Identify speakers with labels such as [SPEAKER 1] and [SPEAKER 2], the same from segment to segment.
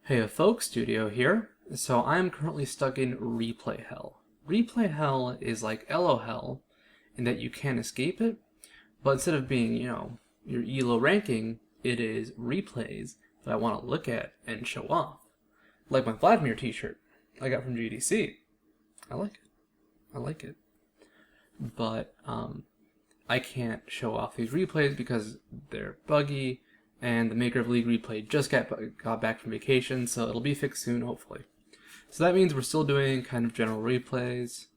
[SPEAKER 1] Hey folks, Studio here. So I am currently stuck in Replay Hell. Replay Hell is like Elo Hell in that you can't escape it, but instead of being, your ELO ranking, it is replays that I want to look at and show off. Like my Vladimir t-shirt I got from GDC. I like it. I like it. But I can't show off these replays because they're buggy, and the maker of League Replay just got back from vacation, so it'll be fixed soon, hopefully. So that means we're still doing kind of general replays.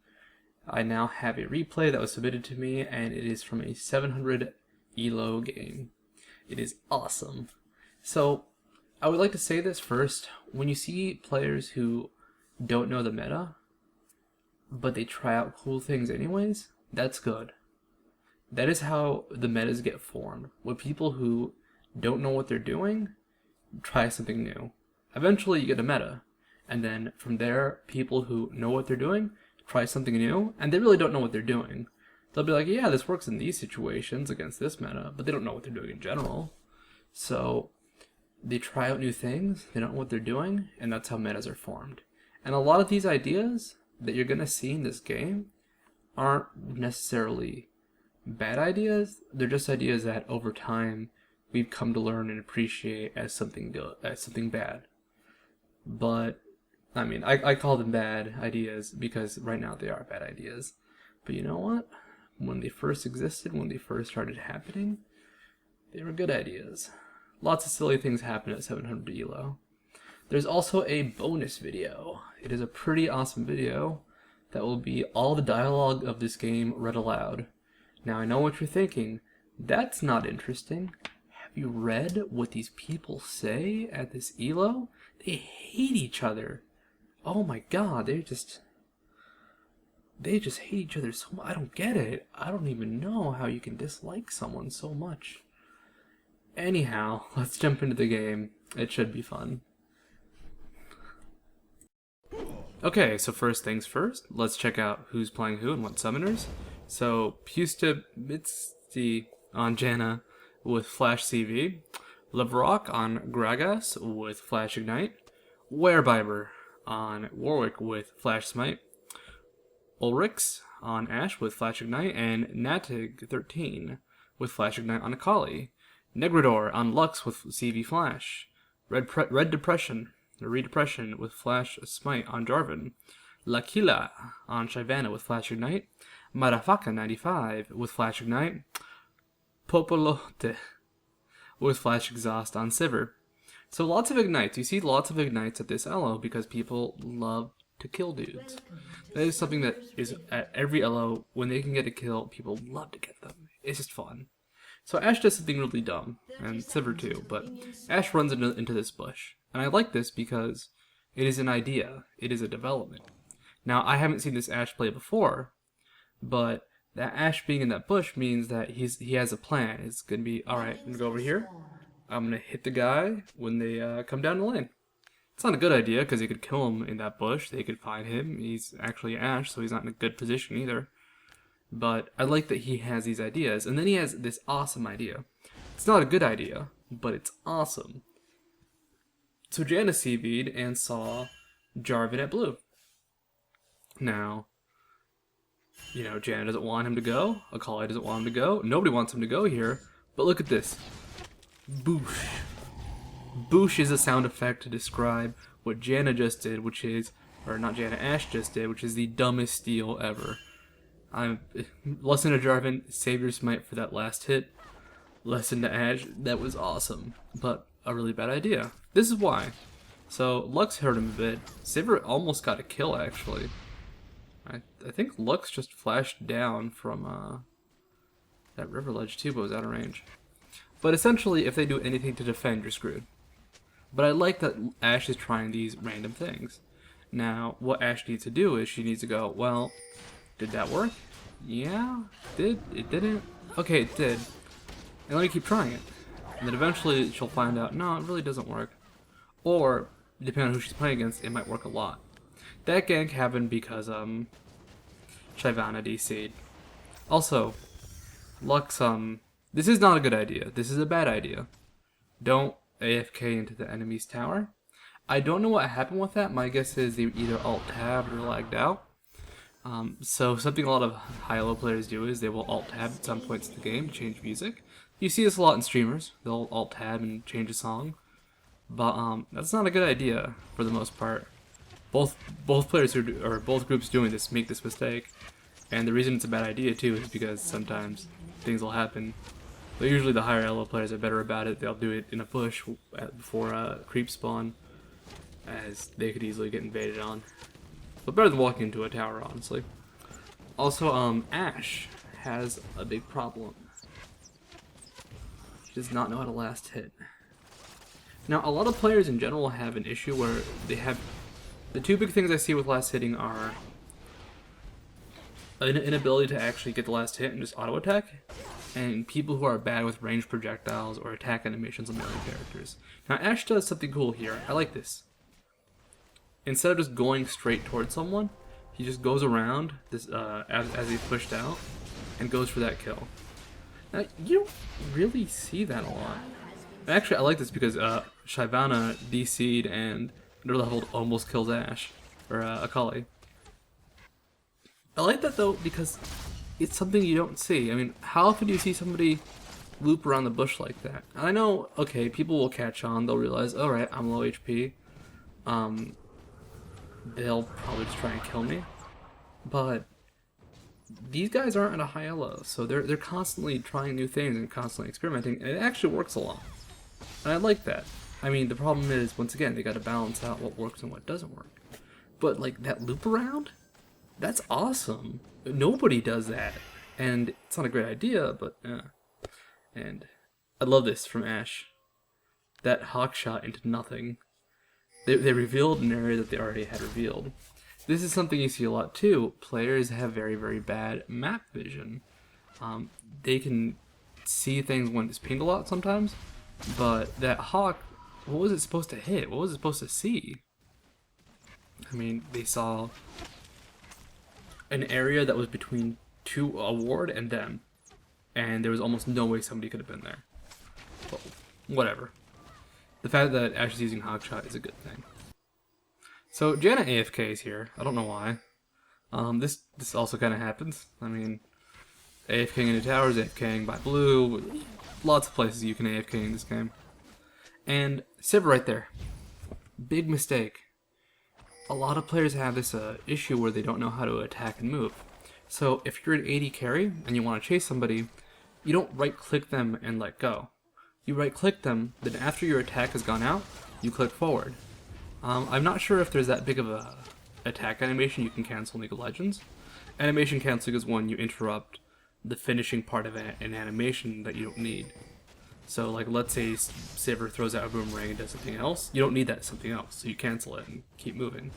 [SPEAKER 1] I now have a replay that was submitted to me, and it is from a 700 ELO game. It is awesome. So I would like to say this first. When you see players who don't know the meta, but they try out cool things anyways, that's good. That is how the metas get formed. With people who don't know what they're doing, try something new. Eventually you get a meta, and then from there, people who know what they're doing try something new, and they really don't know what they're doing. They'll be like, yeah, this works in these situations against this meta, but they don't know what they're doing in general. So they try out new things, they don't know what they're doing, and that's how metas are formed. And a lot of these ideas that you're going to see in this game aren't necessarily bad ideas, they're just ideas that over time we've come to learn and appreciate as something good, as something bad. But I mean, I call them bad ideas because right now they are bad ideas. But you know what? When they first existed, when they first started happening, they were good ideas. Lots of silly things happen at 700 ELO. There's also a bonus video. It is a pretty awesome video that will be all the dialogue of this game read aloud. Now I know what you're thinking. That's not interesting. Have you read what these people say at this ELO? They hate each other. Oh my god, they just hate each other so much. I don't get it. I don't even know how you can dislike someone so much. Anyhow, let's jump into the game. It should be fun. Okay, so first things first, let's check out who's playing who and what summoners. So, Pusta Mitsti on Janna with Flash CV, Levrock on Gragas with Flash Ignite, Werebiber on Warwick with Flash Smite, Ulrix on Ashe with Flash Ignite, and Natig13 with Flash Ignite on Akali, Negrador on Lux with CV Flash, Red Depression with Flash Smite on Jarvan, Lakila on Shyvana with Flash Ignite, Marafaka 95 with Flash Ignite, Popolote with Flash Exhaust on Sivir. So lots of ignites. You see lots of ignites at this Elo because people love to kill dudes. That is something that is at every Elo. When they can get a kill, people love to get them. It's just fun. So Ashe does something really dumb, and Sivir too, but Ashe runs into this bush. And I like this because it is an idea. It is a development. Now, I haven't seen this Ashe play before, but that Ashe being in that bush means that he has a plan. It's going to be, alright, I'm going to go over here. I'm going to hit the guy when they come down the lane. It's not a good idea because he could kill him in that bush. They could find him. He's actually Ashe, so he's not in a good position either. But I like that he has these ideas. And then he has this awesome idea. It's not a good idea, but it's awesome. So Janna CV'd and saw Jarvan at blue. Now, Janna doesn't want him to go. Akali doesn't want him to go. Nobody wants him to go here. But look at this. Boosh. Boosh is a sound effect to describe what Janna just did, which is, or not Janna, Ashe just did, which is the dumbest steal ever. Lesson to Jarvan, save your smite for that last hit. Lesson to Ashe, that was awesome, but a really bad idea. This is why. So Lux hurt him a bit. Sivir almost got a kill actually. I think Lux just flashed down from that river ledge too, but was out of range. But essentially, if they do anything to defend, you're screwed. But I like that Ashe is trying these random things. Now, what Ashe needs to do is she needs to go, well, did that work? Yeah, it didn't? Okay, it did. And let me keep trying it. And then eventually she'll find out, no, it really doesn't work. Or, depending on who she's playing against, it might work a lot. That gank happened because, Shyvana DC'd. Also, Lux, this is not a good idea. This is a bad idea. Don't AFK into the enemy's tower. I don't know what happened with that. My guess is they either alt-tabbed or lagged out. So something a lot of high-elo players do is they will alt-tab at some points in the game to change music. You see this a lot in streamers. They'll alt-tab and change a song. But that's not a good idea for the most part. Both players or both groups doing this make this mistake. And the reason it's a bad idea too is because sometimes things will happen. But usually the higher elo players are better about it. They'll do it in a bush before creep spawn, as they could easily get invaded on. But better than walking into a tower, honestly. Also, Ashe has a big problem. She does not know how to last hit. Now, a lot of players in general have an issue where they have... The two big things I see with last hitting are an inability to actually get the last hit and just auto-attack, and people who are bad with ranged projectiles or attack animations on melee characters. Now, Ashe does something cool here. I like this. Instead of just going straight towards someone, he just goes around this as he's pushed out and goes for that kill. Now, you don't really see that a lot. Actually, I like this because Shyvana DC'd and underleveled almost kills Ashe, or Akali. I like that though because it's something you don't see. I mean, how often do you see somebody loop around the bush like that? And I know, okay, people will catch on. They'll realize, alright, I'm low HP. They'll probably just try and kill me. But these guys aren't at a high elo, so they're constantly trying new things and constantly experimenting, and it actually works a lot. And I like that. I mean, the problem is, once again, they gotta balance out what works and what doesn't work. But, like, that loop around? That's awesome. Nobody does that. And it's not a great idea, but, And I love this from Ashe. That hawk shot into nothing. They revealed an area that they already had revealed. This is something you see a lot too. Players have very, very bad map vision. They can see things when it's pinged a lot sometimes, but that hawk, what was it supposed to hit? What was it supposed to see? I mean, they saw an area that was between a ward and them, and there was almost no way somebody could have been there. Well, whatever. The fact that Ashe is using Hawkshot is a good thing. So Janna AFK is here. I don't know why. This also kind of happens. I mean, AFKing into towers, AFKing by blue, lots of places you can AFK in this game. And Sivir right there. Big mistake. A lot of players have this issue where they don't know how to attack and move. So if you're an AD carry and you want to chase somebody, you don't right-click them and let go. You right-click them, then after your attack has gone out, you click forward. I'm not sure if there's that big of a attack animation you can cancel in League of Legends. Animation canceling is when you interrupt the finishing part of an animation that you don't need. So, like, let's say Sivir throws out a boomerang and does something else. You don't need that something else, so you cancel it and keep moving.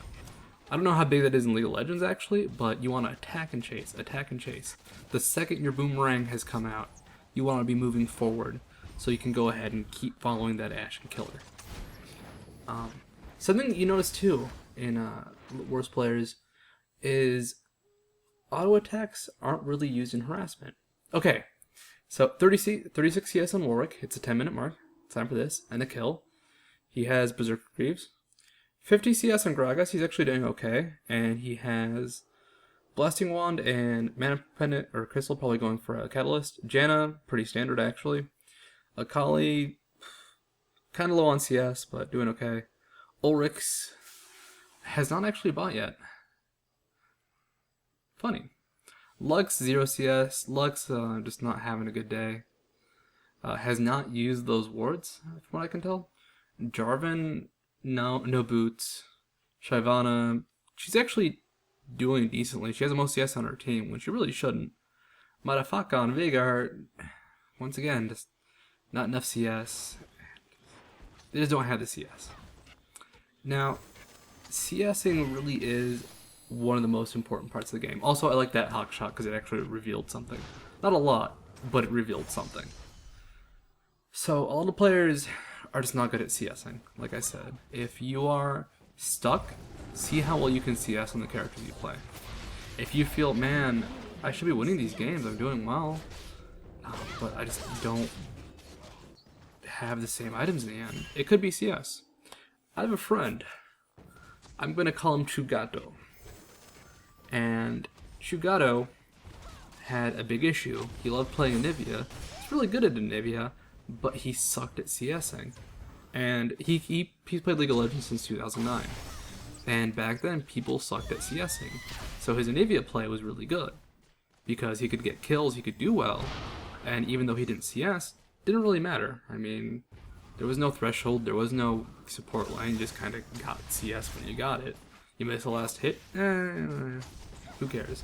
[SPEAKER 1] I don't know how big that is in League of Legends, actually, but you want to attack and chase, attack and chase. The second your boomerang has come out, you want to be moving forward, so you can go ahead and keep following that Ashe and kill her. Something you notice, too, in worse players, is auto attacks aren't really used in harassment. Okay. So 36 CS on Warwick, it's a 10-minute mark, time for this, and a kill. He has Berserker Greaves. 50 CS on Gragas, he's actually doing okay, and he has Blasting Wand and Mana Pendant, or Crystal, probably going for a Catalyst. Janna, pretty standard actually. Akali, kind of low on CS, but doing okay. Ulrix has not actually bought yet. Funny. Lux, 0 CS. Lux, just not having a good day. Has not used those wards, from what I can tell. Jarvan, no boots. Shyvana, she's actually doing decently. She has the most CS on her team, when she really shouldn't. Madafaka and Veigar, once again, just not enough CS. They just don't have the CS. Now, CSing really is one of the most important parts of the game. Also, I like that hawk shot because it actually revealed something. Not a lot, but it revealed something. So, all the players are just not good at CSing, like I said. If you are stuck, see how well you can CS on the characters you play. If you feel, man, I should be winning these games, I'm doing well, but I just don't have the same items in the end, it could be CS. I have a friend. I'm gonna call him Chugato. And Chugato had a big issue. He loved playing Anivia. He's really good at Anivia, but he sucked at CSing. And he's played League of Legends since 2009. And back then, people sucked at CSing. So his Anivia play was really good. Because he could get kills, he could do well. And even though he didn't CS, didn't really matter. I mean, there was no threshold, there was no support line, you just kind of got CS when you got it. You missed the last hit, who cares?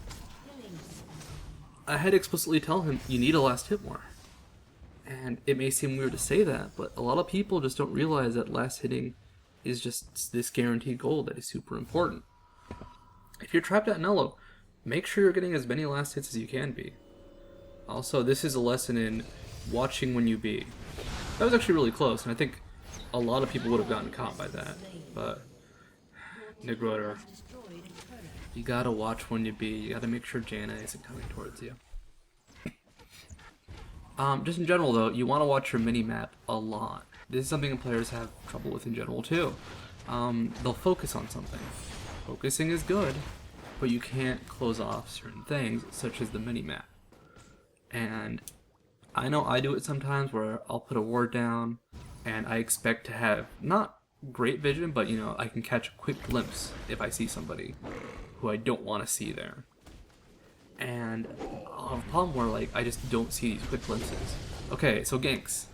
[SPEAKER 1] I had to explicitly tell him, you need a last hit more. And it may seem weird to say that, but a lot of people just don't realize that last hitting is just this guaranteed goal that is super important. If you're trapped at Nello, make sure you're getting as many last hits as you can be. Also, this is a lesson in watching when you be. That was actually really close, and I think a lot of people would have gotten caught by that, but Negroder, you gotta watch when you be. You gotta make sure Janna isn't coming towards you. Just in general though, you want to watch your mini-map a lot. This is something players have trouble with in general too. They'll focus on something. Focusing is good, but you can't close off certain things, such as the mini-map. And I know I do it sometimes where I'll put a ward down, and I expect to have, not great vision, but you know, I can catch a quick glimpse if I see somebody who I don't want to see there. And I'll have a problem where like I just don't see these quick glimpses. Okay, so ganks.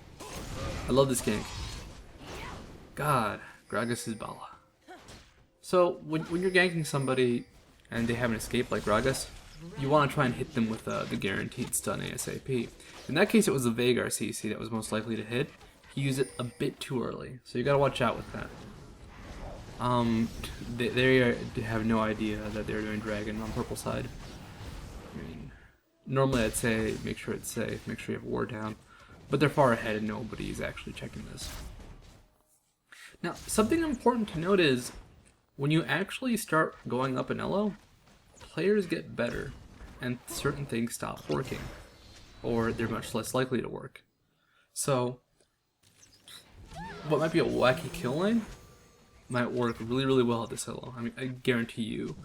[SPEAKER 1] I love this gank. God, Gragas is Bala. So when you're ganking somebody and they have an escape like Gragas, you want to try and hit them with the guaranteed stun ASAP. In that case, it was the Veigar CC that was most likely to hit. He used it a bit too early, so you gotta watch out with that. They have no idea that they're doing Dragon on purple side. I mean, normally I'd say make sure it's safe, make sure you have ward down, but they're far ahead and nobody's actually checking this. Now, something important to note is, when you actually start going up in elo, players get better, and certain things stop working, or they're much less likely to work. So, what might be a wacky kill lane might work really, really well at this elo. I mean, I guarantee you,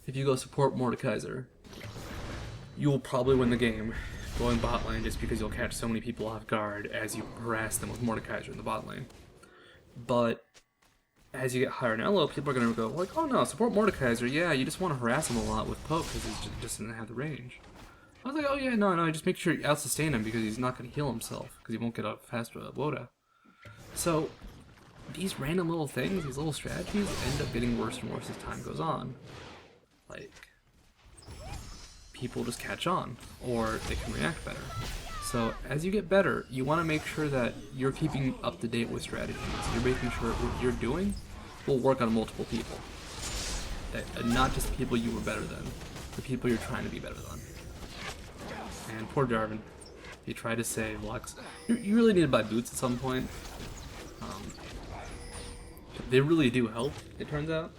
[SPEAKER 1] if you go support Mordekaiser, you will probably win the game going bot lane just because you'll catch so many people off guard as you harass them with Mordekaiser in the bot lane. But as you get higher in elo, people are going to go like, oh no, support Mordekaiser, yeah, you just want to harass him a lot with poke because he just doesn't have the range. I was like, oh yeah, no, just make sure you out-sustain him because he's not going to heal himself because he won't get a fast Woda. So, these random little things, these little strategies end up getting worse and worse as time goes on. Like, people just catch on, or they can react better. So as you get better, you want to make sure that you're keeping up to date with strategies. You're making sure what you're doing will work on multiple people. Not just the people you were better than, the people you're trying to be better than. And poor Jarvan, he tried to save Lux. You really need to buy boots at some point. They really do help, it turns out.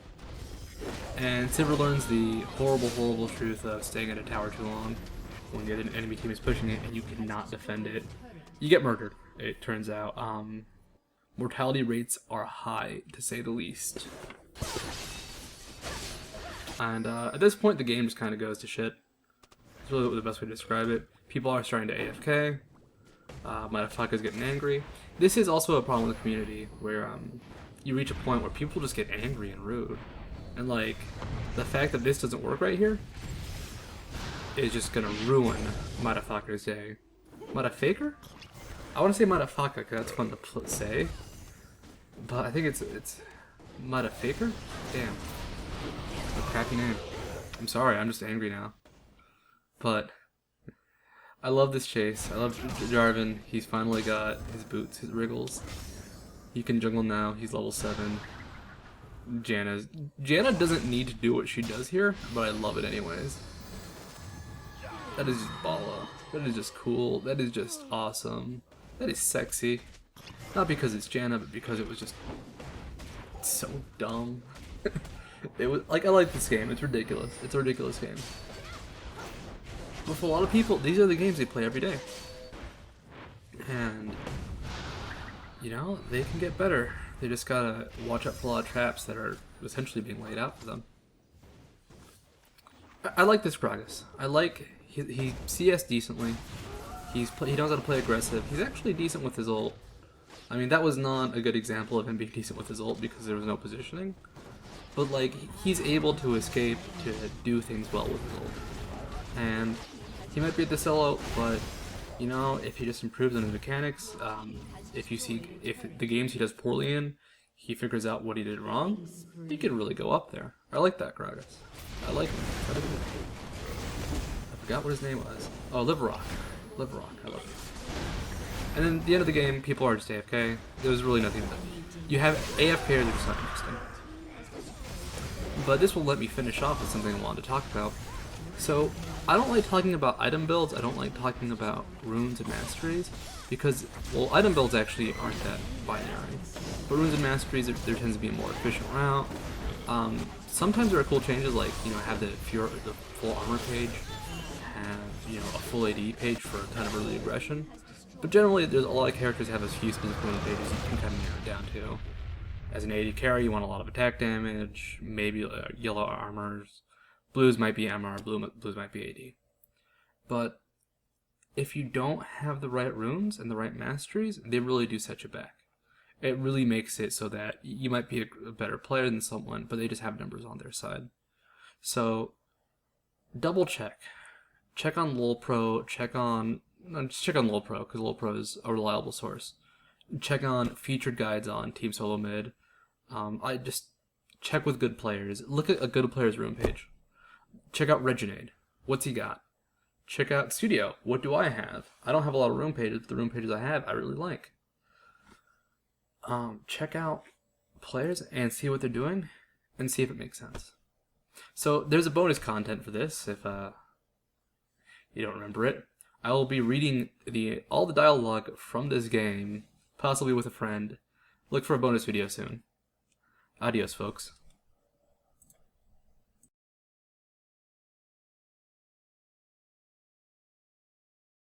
[SPEAKER 1] And Sivir learns the horrible, horrible truth of staying at a tower too long when the enemy team is pushing it and you cannot defend it. You get murdered, it turns out. Mortality rates are high, to say the least. And at this point, the game just kind of goes to shit. It's really the best way to describe it. People are starting to AFK. Motherfuckers getting angry. This is also a problem with the community, where you reach a point where people just get angry and rude. And like, the fact that this doesn't work right here is just gonna ruin Motherfucker's day. Motherfaker? I want to say Motherfucker because that's fun to say. But I think it's Motherfaker? Damn. A crappy name. I'm sorry, I'm just angry now. But I love this chase. I love Jarvan. He's finally got his boots, his wriggles. He can jungle now. He's level 7. Janna doesn't need to do what she does here, but I love it anyways. That is just balla. That is just cool. That is just awesome. That is sexy. Not because it's Janna, but because it was just so dumb. It was like, I like this game. It's ridiculous. It's a ridiculous game. But for a lot of people, these are the games they play every day. And you know, they can get better. They just gotta watch out for a lot of traps that are essentially being laid out for them. I like this Gragas. I like he CS decently. He knows how to play aggressive. He's actually decent with his ult. I mean, that was not a good example of him being decent with his ult because there was no positioning. But like, he's able to escape to do things well with his ult. And he might be at the sellout, but you know, if he just improves on his mechanics, if the games he does poorly in, he figures out what he did wrong, he could really go up there. I like that Gragas. I like him. I forgot what his name was. Oh, Liverock. Liverock. I love him. And then at the end of the game, people are just AFK. There was really nothing. You have AFK, they're just not interesting. But this will let me finish off with something I wanted to talk about. So, I don't like talking about item builds, I don't like talking about runes and masteries, because, well, item builds actually aren't that binary. But runes and masteries, there tends to be a more efficient route. Sometimes there are cool changes, like, you know, have the full armor page, have, you know, a full AD page for a ton of early aggression. But generally, there's a lot of characters have a few specific pages you can kind of narrow it down to. As an AD carry, you want a lot of attack damage, maybe yellow armors. Blues might be MR, blues might be AD. But if you don't have the right runes and the right masteries, they really do set you back. It really makes it so that you might be a better player than someone, but they just have numbers on their side. So, double check. Check on LolPro, just check on LolPro, because LolPro is a reliable source. Check on featured guides on Team Solo Mid. I just check with good players. Look at a good player's rune page. Check out Reginade. What's he got? Check out Studio. What do I have? I don't have a lot of rune pages, but the rune pages I have, I really like. Check out players and see what they're doing, and see if it makes sense. So there's a bonus content for this, if you don't remember it. I will be reading all the dialogue from this game, possibly with a friend. Look for a bonus video soon. Adios, folks.